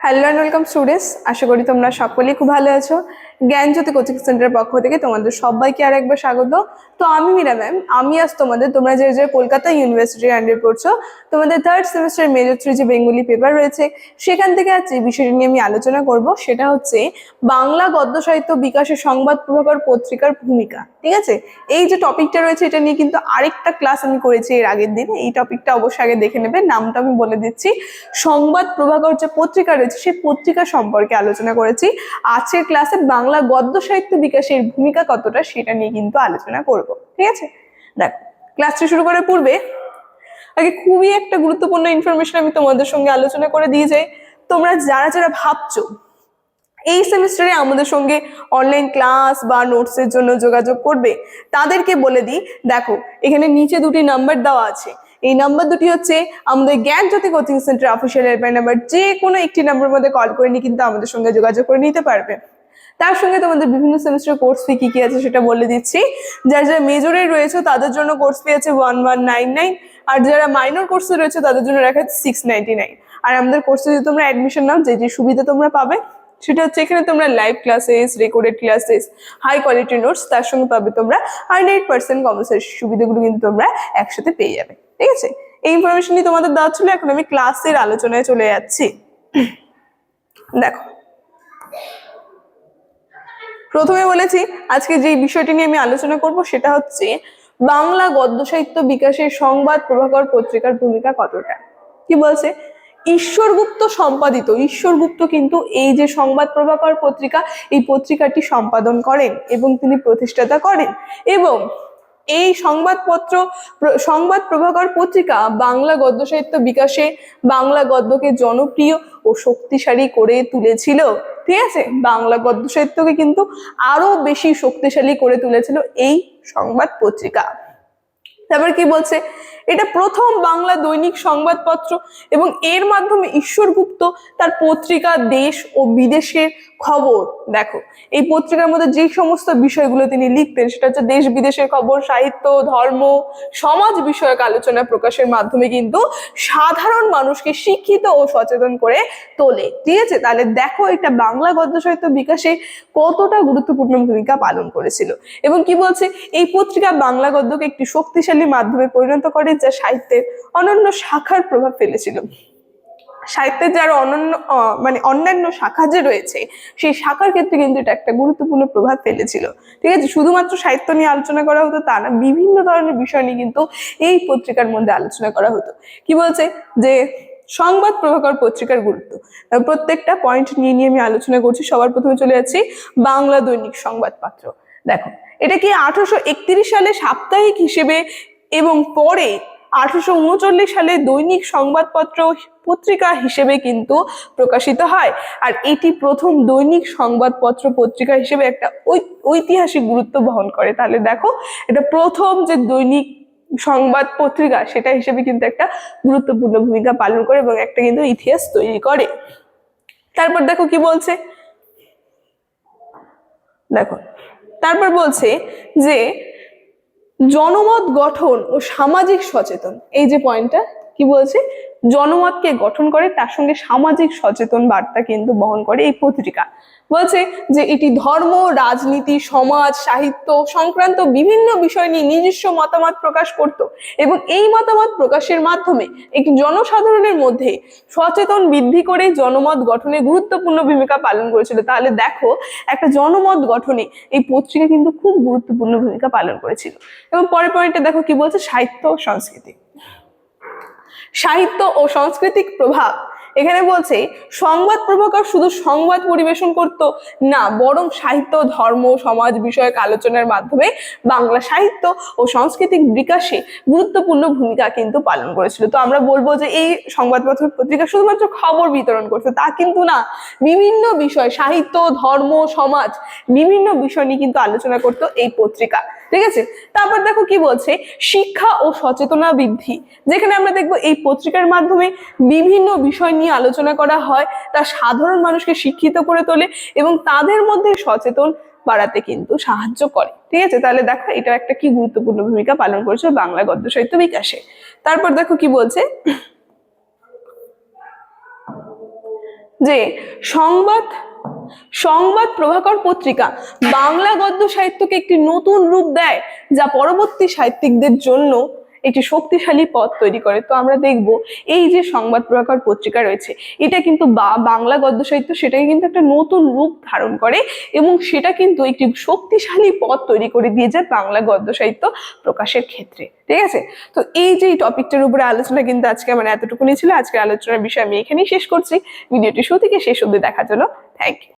Hello and welcome students, আশা করি তোমরা সকলেই খুব ভালো আছো। জ্ঞানজ্যোতি কোচিং সেন্টারের পক্ষ থেকে তোমাদের সবাইকে আর একবার স্বাগত। তো আমি মীরা ম্যাম, আমি আজ তোমরা যে কলকাতা ইউনিভার্সিটির আন্ডারে পড়ছো, তোমাদের থার্ড সেমিস্টার মেজর 3 যে বেঙ্গলি পেপার রয়েছে, সেখান থেকে আজ যে বিষয়টি নিয়ে আমি আলোচনা করব সেটা হচ্ছে বাংলা গদ্য সাহিত্য বিকাশে সংবাদ প্রভাকর পত্রিকার ভূমিকা। ঠিক আছে, এই যে টপিকটা রয়েছে এটা নিয়ে কিন্তু আরেকটা ক্লাস আমি করেছি এর আগের দিন। এই টপিকটা অবশ্যই আগে দেখে নেবে, নামটা আমি বলে দিচ্ছি। সংবাদ প্রভাকর যে পত্রিকা রয়েছে সেই পত্রিকা সম্পর্কে আলোচনা করেছি। আজকের ক্লাসে বাংলা গদ্য সাহিত্য বিকাশের ভূমিকা কতটা সেটা নিয়ে কিন্তু আলোচনা করব। ঠিক আছে, দেখো ক্লাসটি শুরু করার পূর্বে আগে খুবই একটা গুরুত্বপূর্ণ ইনফরমেশন আমি তোমাদের সঙ্গে আলোচনা করে দিয়ে যাই। তোমরা যারা যারা ভাবছো এই সেমিস্টারে আমাদের সঙ্গে অনলাইন ক্লাস বা নোটসের জন্য যোগাযোগ করবে, তাদেরকে বলে দিই, দেখো এখানে নিচে দুটি নাম্বার দেওয়া আছে। এই নাম্বার দুটি হচ্ছে আমাদের Gyanjyoti coaching centre official helpline number. যে কোনো একটি নাম্বারের মধ্যে কল করে নিয়ে কিন্তু আমাদের সঙ্গে যোগাযোগ করে নিতে পারবে। তার সঙ্গে তোমাদের বিভিন্ন সেমিস্টার কোর্স ফি কি আছে সেটা বলে দিচ্ছি। যারা যারা মেজরে রয়েছে তাদের জন্য কোর্স ফি আছে 1199, আর যারা মাইনর কোর্সে রয়েছে তাদের জন্য রাখা আছে 699। আর আমাদের কোর্সে যদি তোমরা অ্যাডমিশন নাও, যে যে সুবিধা তোমরা পাবে সেটা হচ্ছে এখানে তোমরা live classes, recorded classes, high quality notes, তার সঙ্গে পাবে তোমরা 100% কম্পালসারি সুবিধাগুলো কিন্তু তোমরা একসাথে পেয়ে যাবে। ঠিক আছে, এই ইনফরমেশন নিয়ে তোমাদের দেওয়া ছিল। এখন আমি ক্লাসের আলোচনায় চলে যাচ্ছি। দেখো, প্রথমে বলেছি আজকে যে বিষয়টি নিয়ে আমি আলোচনা করব সেটা হচ্ছে বাংলা গদ্য সাহিত্য বিকাশের সংবাদ প্রভাকর পত্রিকার ভূমিকা কতটা। কি বলছে, ঈশ্বরগুপ্ত সম্পাদিত, ঈশ্বরগুপ্ত কিন্তু এই যে সংবাদ প্রভাকর পত্রিকা, এই পত্রিকাটি সম্পাদন করেন এবং তিনি প্রতিষ্ঠাতা করেন। এবং এই সংবাদ প্রভাকর পত্রিকা বাংলা গদ্য সাহিত্য বিকাশে বাংলা গদ্যকে জনপ্রিয় ও শক্তিশালী করে তুলেছিল। ঠিক আছে, বাংলা গদ্য সাহিত্যকে কিন্তু আরো বেশি শক্তিশালী করে তুলেছিল এই সংবাদ পত্রিকা। তারপর কি বলছে, এটা প্রথম বাংলা দৈনিক সংবাদপত্র এবং এর মাধ্যমে ঈশ্বরগুপ্ত তার পত্রিকা দেশ ও বিদেশের খবর, দেখো এই পত্রিকার মধ্যে যে সমস্ত বিষয়গুলো তিনি লিখতেন সেটা হচ্ছে দেশ বিদেশের খবর, সাহিত্য, ধর্ম, সমাজ বিষয়ক আলোচনা প্রকাশের মাধ্যমে কিন্তু সাধারণ মানুষকে শিক্ষিত ও সচেতন করে তোলে। ঠিক আছে, তাহলে দেখো এটা বাংলা গদ্য সাহিত্য বিকাশে কতটা গুরুত্বপূর্ণ ভূমিকা পালন করেছিল। এবং কি বলছে, এই পত্রিকা বাংলা গদ্যকে একটি শক্তিশালী মাধ্যমে পরিণত করে যা সাহিত্যের অনন্য শাখার প্রভাব ফেলেছিল। সাহিত্যের যারা অন্যান্য শাখা যে রয়েছে সেই শাখার ক্ষেত্রে কিন্তু এটা একটা গুরুত্বপূর্ণ প্রভাব ফেলেছিল। ঠিক আছে, শুধুমাত্র সাহিত্য নিয়ে আলোচনা করা হতো তা না, বিভিন্ন ধরনের বিষয় নিয়ে কিন্তু এই পত্রিকার মধ্যে আলোচনা করা হতো। কি বলছে যে সংবাদ প্রভাকর পত্রিকার গুরুত্ব, প্রত্যেকটা পয়েন্ট নিয়ে নিয়ে আমি আলোচনা করছি। সবার প্রথমে চলে যাচ্ছি বাংলা দৈনিক সংবাদপত্র। দেখো এটা কি 1831 সালে সাপ্তাহিক হিসেবে এবং পরে 1839 সালে দৈনিক সংবাদপত্র পত্রিকা হিসেবে কিন্তু প্রকাশিত হয়। আর এটি প্রথম দৈনিক সংবাদপত্র পত্রিকা হিসেবে একটা ঐতিহাসিক গুরুত্ব বহন করে। তাহলে দেখো এটা প্রথম যে দৈনিক সংবাদ পত্রিকা সেটা হিসেবে কিন্তু একটা গুরুত্বপূর্ণ ভূমিকা পালন করে এবং একটা কিন্তু ইতিহাস তৈরি করে। তারপর দেখো কি বলছে, দেখো তারপর বলছে যে জনমত গঠন ও সামাজিক সচেতন, এই যে পয়েন্টটা কি বলছে, জনমতকে গঠন করে তার সঙ্গে সামাজিক সচেতন বার্তা কিন্তু বহন করে এই পত্রিকা। বলছে যে এটি ধর্ম, রাজনীতি, সমাজ, সাহিত্য সংক্রান্ত বিভিন্ন বিষয় নিয়ে নিজস্ব মতামত প্রকাশ করত এবং এই মতামত প্রকাশের মাধ্যমে একটি জনসাধারণের মধ্যে সচেতন বৃদ্ধি করে জনমত গঠনে গুরুত্বপূর্ণ ভূমিকা পালন করেছিল। তাহলে দেখো একটা জনমত গঠনে এই পত্রিকা কিন্তু খুব গুরুত্বপূর্ণ ভূমিকা পালন করেছিল। এবং পরের পয়েন্টে দেখো কি বলছে, সাহিত্য ও সংস্কৃতি, সাহিত্য ও সাংস্কৃতিক প্রভাব। এখানে বলছে সংবাদ প্রভাকর শুধু সংবাদ পরিবেশন করত না, বরং সাহিত্য, ধর্ম, সমাজ বিষয়ক আলোচনার মাধ্যমে বাংলা সাহিত্য ও সাংস্কৃতিক বিকাশে গুরুত্বপূর্ণ ভূমিকা কিন্তু পালন করেছিল। তো আমরা বলবো যে এই সংবাদপত্র পত্রিকা শুধুমাত্র খবর বিতরণ করছে তা কিন্তু না, বিভিন্ন বিষয়, সাহিত্য, ধর্ম, সমাজ, বিভিন্ন বিষয় নিয়ে কিন্তু আলোচনা করতো এই পত্রিকা। ঠিক আছে, তারপর দেখো কি বলছে, শিক্ষা ও সচেতনা বৃদ্ধি, যেখানে আমরা দেখবো এই পত্রিকার মাধ্যমে বিভিন্ন বিষয় নিয়ে আলোচনা করা হয়, তা সাধারণ মানুষকে শিক্ষিত করে তোলে এবং তাদের মধ্যে সচেতন বাড়াতে কিন্তু সাহায্য করে। ঠিক আছে, তাহলে দেখো এটা একটা কি গুরুত্বপূর্ণ ভূমিকা পালন করেছে বাংলা গদ্য সাহিত্য বিকাশে। তারপর দেখো কি বলছে, যে সংবাদ সংবাদ প্রভাকর পত্রিকা বাংলা গদ্য সাহিত্যকে একটি নতুন রূপ দেয়, যা পরবর্তী সাহিত্যিকদের জন্য একটি শক্তিশালী পথ তৈরি করে। তো আমরা দেখব এই যে সংবাদ প্রভাকর পত্রিকা রয়েছে, এটা কিন্তু বাংলা গদ্য সাহিত্য সেটাকে কিন্তু একটা নতুন রূপ ধারণ করে এবং সেটা কিন্তু একটি শক্তিশালী পথ তৈরি করে দিয়ে যায় বাংলা গদ্য সাহিত্য প্রকাশের ক্ষেত্রে। ঠিক আছে, তো এই যে টপিকটার উপরে আলোচনা কিন্তু আজকে আমার এতটুকুনি ছিল। আজকের আলোচনার বিষয় আমি এখানেই শেষ করছি। ভিডিওটি শুরু থেকে শেষ অবধি দেখার জন্য থ্যাংক ইউ।